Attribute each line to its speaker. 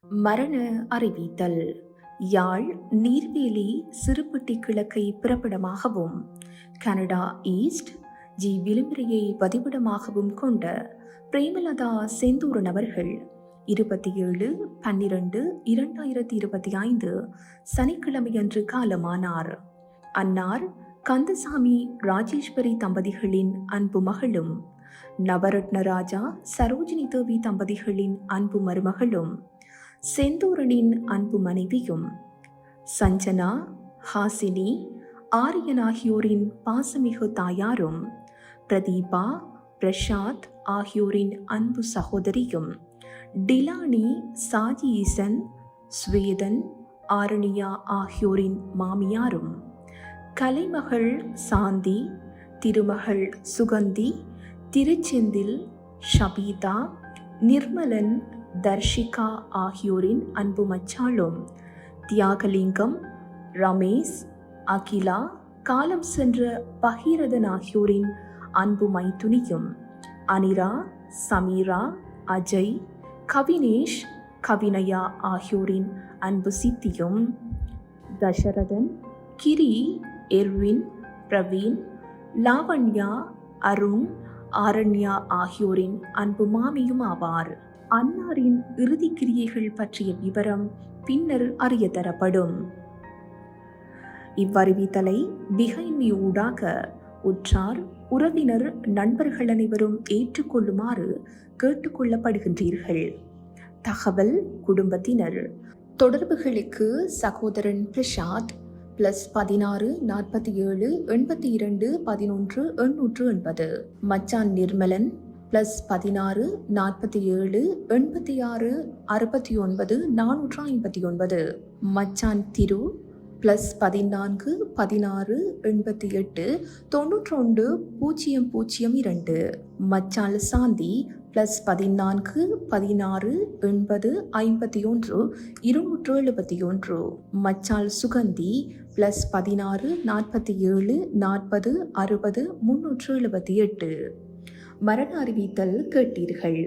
Speaker 1: மரண அறிவித்தல். யாழ் Neerveli சிறுபட்டி கிழக்கை பிறப்பிடமாகவும் Canada east G விளிம்பிரையை வதிவிடமாகவும் கொண்ட பிரேமலதா செந்தூரன் அவர்கள் 27/12/2025 சனிக்கிழமையன்று காலமானார். அன்னார் கந்தசாமி ராஜேஸ்வரி தம்பதிகளின் அன்பு மகளும், நவரத்ன ராஜா சரோஜினி தேவி தம்பதிகளின் அன்பு மருமகளும், செந்தூரனின் அன்பு மனைவியும், சஞ்சனா, ஹாசினி, ஆரியன் ஆகியோரின் பாசமிகு தாயாரும், பிரதீபா, பிரசாத் ஆகியோரின் அன்பு சகோதரியும், டிலானி, சாஜீசன், ஸ்வேதன், ஆரணியா ஆகியோரின் மாமியாரும், கலைமகள் சாந்தி, திருமகள் சுகந்தி, திருச்செந்தில், ஷபீதா, நிர்மலன், தர்ஷிகா ஆகியோரின் அன்பு மச்சாளும், தியாகலிங்கம், ரமேஷ், அகிலா, காலம் சென்ற பகீரதன் ஆகியோரின் அன்பு மைத்துனியும், அனிரா, சமீரா, அஜய், கவினேஷ், கவினயா ஆகியோரின் அன்பு சித்தியும், தசரதன், கிரி, எர்வின், பிரவீன், லாவண்யா, அருண், ஆரண்யா ஆகியோரின் அன்பு மாமியும் ஆவார். அன்னாரின் இறுதி கிரியைகள் பற்றிய விவரம் பின்னர் அறிய தரப்படும். இவ்வறிவித்தலை பிகைமி ஊடாக உற்றார், உறவினர், நண்பர்கள் அனைவரும் ஏற்றுக்கொள்ளுமாறு கேட்டுக்கொள்ளப்படுகின்றீர்கள். தகவல் குடும்பத்தினர். தொடர்புகளுக்கு சகோதரன் பிரசாத் +16 47 82 11 880, மச்சான் நிர்மலன் +16 47 86 69 459, மச்சான் திரு +14 16 88 91 002, மச்சான் சாந்தி +14 16 80 51 271, மச்சாள் சுகந்தி +16 47 40 60 378. மரண அறிவித்தல் கேட்டீர்கள்.